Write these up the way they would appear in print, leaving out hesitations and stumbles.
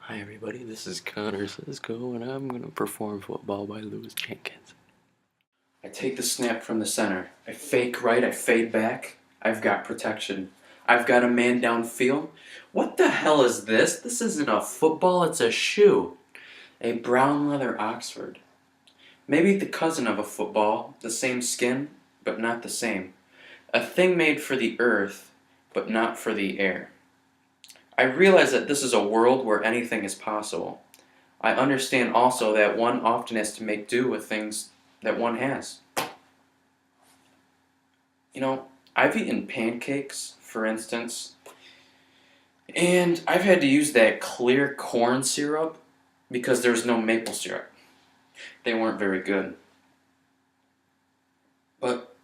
Hi everybody, this is Connor Cisco and I'm going to perform Football by Lewis Jenkins. I take the snap from the center. I fake right, I fade back. I've got protection. I've got a man downfield. What the hell is this? This isn't a football, it's a shoe. A brown leather Oxford. Maybe the cousin of a football, the same skin, but not the same. A thing made for the earth, but not for the air. I realize that this is a world where anything is possible. I understand also that one often has to make do with things that one has. I've eaten pancakes, for instance, and I've had to use that clear corn syrup because there's no maple syrup. They weren't very good. But,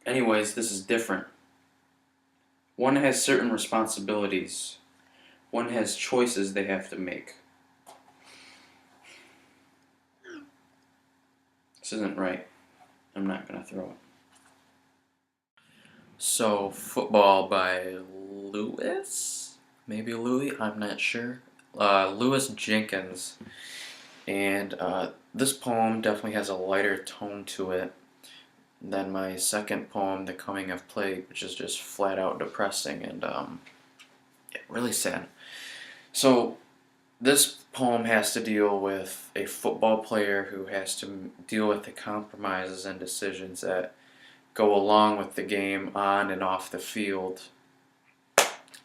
anyways, this is different. One has certain responsibilities. One has choices they have to make. This isn't right. I'm not going to throw it. So, Football by Lewis? Maybe Louis? I'm not sure. Lewis Jenkins. And this poem definitely has a lighter tone to it than my second poem, The Coming of Plague, which is just flat out depressing and really sad. So, this poem has to deal with a football player who has to deal with the compromises and decisions that go along with the game on and off the field.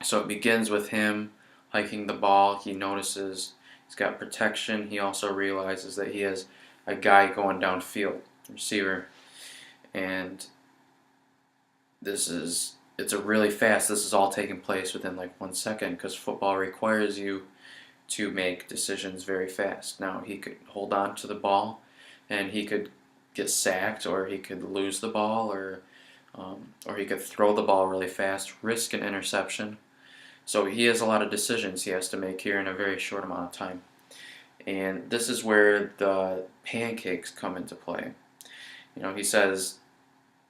So it begins with him hiking the ball. He notices he's got protection. He also realizes that he has a guy going downfield, receiver. And it's a really fast, this is all taking place within like 1 second because football requires you to make decisions very fast. Now he could hold on to the ball and he could get sacked, or he could lose the ball, or he could throw the ball really fast, risk an interception. So he has a lot of decisions he has to make here in a very short amount of time. And this is where the pancakes come into play. He says,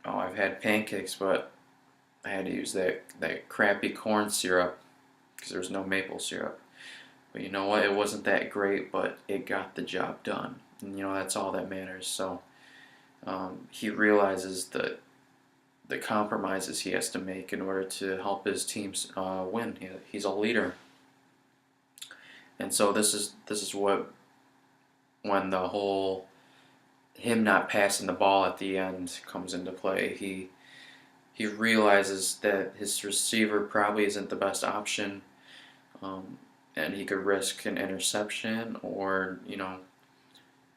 "Oh, I've had pancakes, but I had to use that crappy corn syrup because there was no maple syrup. But you know what? It wasn't that great, but it got the job done. And that's all that matters." So he realizes that the compromises he has to make in order to help his teams win. He's a leader, and so this is what, when the whole him not passing the ball at the end comes into play. He realizes that his receiver probably isn't the best option, and he could risk an interception, or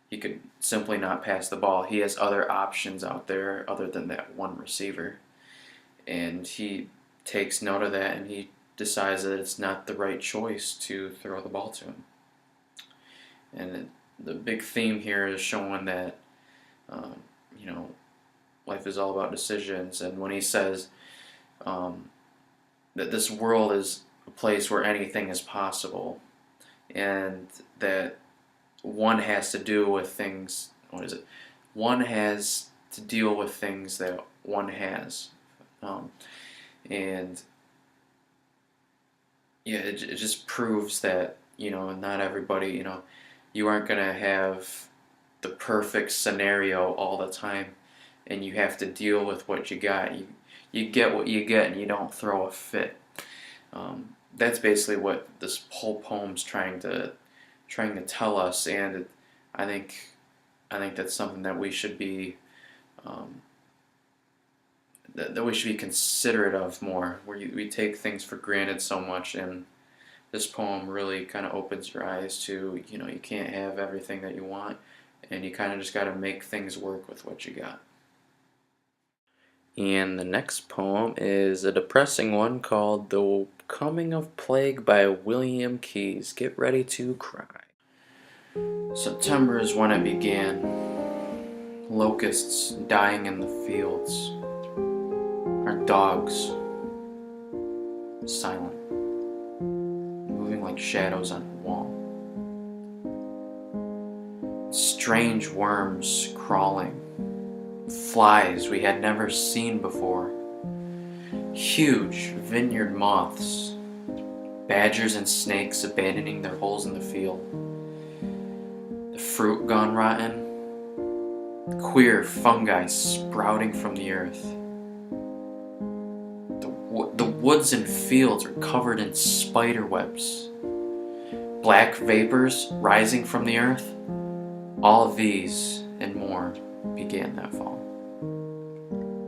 he could simply not pass the ball. He has other options out there other than that one receiver. And he takes note of that and he decides that it's not the right choice to throw the ball to him. And the big theme here is showing that, life is all about decisions. And when he says that this world is a place where anything is possible, and that one has to deal with things. One has to deal with things that one has, and yeah, it just proves that not everybody. You aren't gonna have the perfect scenario all the time, and you have to deal with what you got. You get what you get, and you don't throw a fit. That's basically what this whole poem's trying to tell us, and I think that's something that we should be that we should be considerate of more. Where we take things for granted so much, and this poem really kind of opens your eyes to you can't have everything that you want, and you kind of just got to make things work with what you got. And the next poem is a depressing one called The Coming of Plague by William Keyes. Get ready to cry. September is when it began. Locusts dying in the fields. Our dogs silent, moving like shadows on a wall. Strange worms crawling. Flies we had never seen before. Huge vineyard moths. badgers and snakes abandoning their holes in the field, the fruit gone rotten, queer fungi sprouting from the earth. The woods and fields are covered in spider webs, black vapors rising from the earth. All of these and more began that fall.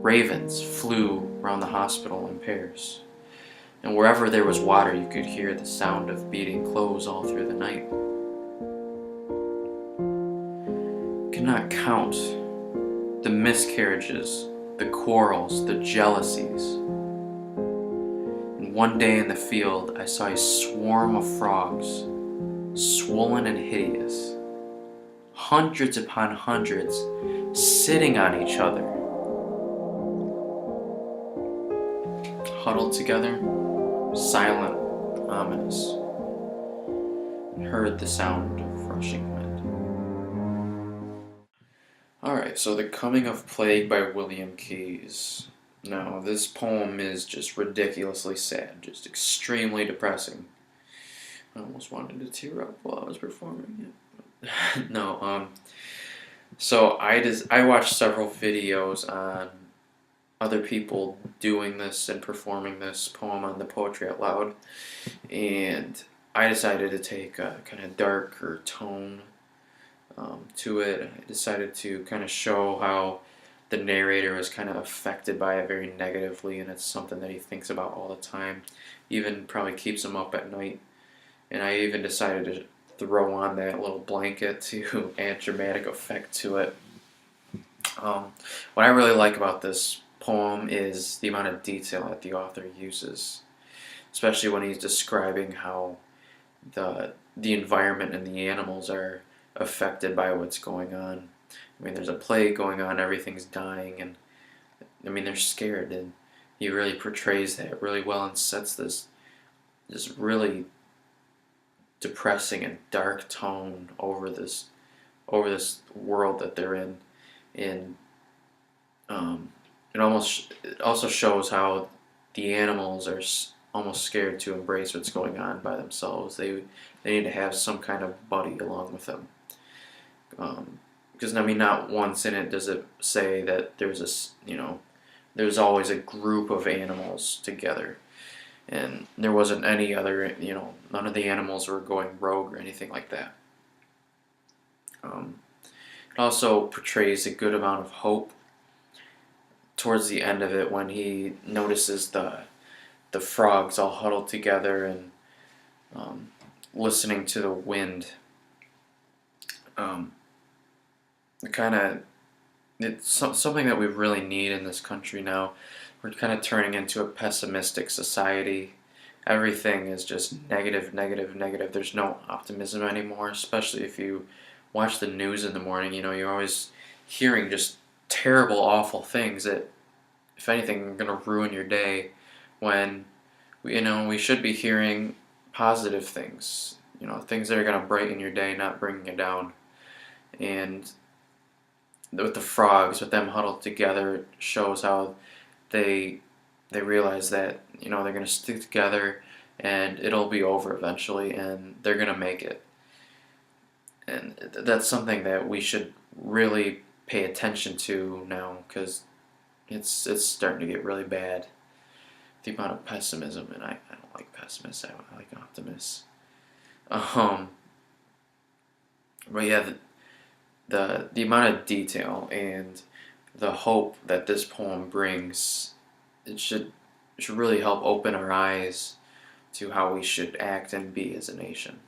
Ravens flew around the hospital in pairs, and wherever there was water you could hear the sound of beating clothes all through the night. Cannot count the miscarriages, the quarrels, the jealousies. And one day in the field I saw a swarm of frogs, swollen and hideous, hundreds upon hundreds, sitting on each other, huddled together, silent, ominous, and heard the sound of rushing wind. Alright, so The Coming of Plague by William Keyes. Now, this poem is just ridiculously sad, just extremely depressing. I almost wanted to tear up while I was performing it. No, so I watched several videos on other people doing this and performing this poem on the Poetry Out Loud, and I decided to take a kind of darker tone to it. I decided to kind of show how the narrator is kind of affected by it very negatively, and it's something that he thinks about all the time, even probably keeps him up at night. And I even decided to throw on that little blanket to add dramatic effect to it. What I really like about this poem is the amount of detail that the author uses, especially when he's describing how the environment and the animals are affected by what's going on. I mean, there's a plague going on, everything's dying, and I mean, they're scared, and he really portrays that really well and sets this really depressing and dark tone over this world that they're in. And it also shows how the animals are almost scared to embrace what's going on by themselves. They need to have some kind of buddy along with them. Because I mean, not once in it does it say that there's always a group of animals together, and there wasn't any other, none of the animals were going rogue or anything like that. It also portrays a good amount of hope towards the end of it when he notices the frogs all huddled together and listening to the wind. It's something that we really need in this country now. We're kind of turning into a pessimistic society. Everything is just negative, negative, negative. There's no optimism anymore, especially if you watch the news in the morning. You're always hearing just terrible, awful things that, if anything, are going to ruin your day, when we should be hearing positive things, things that are going to brighten your day, not bringing you down. And with the frogs, with them huddled together, it shows how they realize that they're going to stick together, and it'll be over eventually, and they're going to make it. And that's something that we should really pay attention to now, because it's starting to get really bad. The amount of pessimism, and I don't like pessimists. I like optimists. But yeah, the amount of detail and the hope that this poem brings, it should really help open our eyes to how we should act and be as a nation.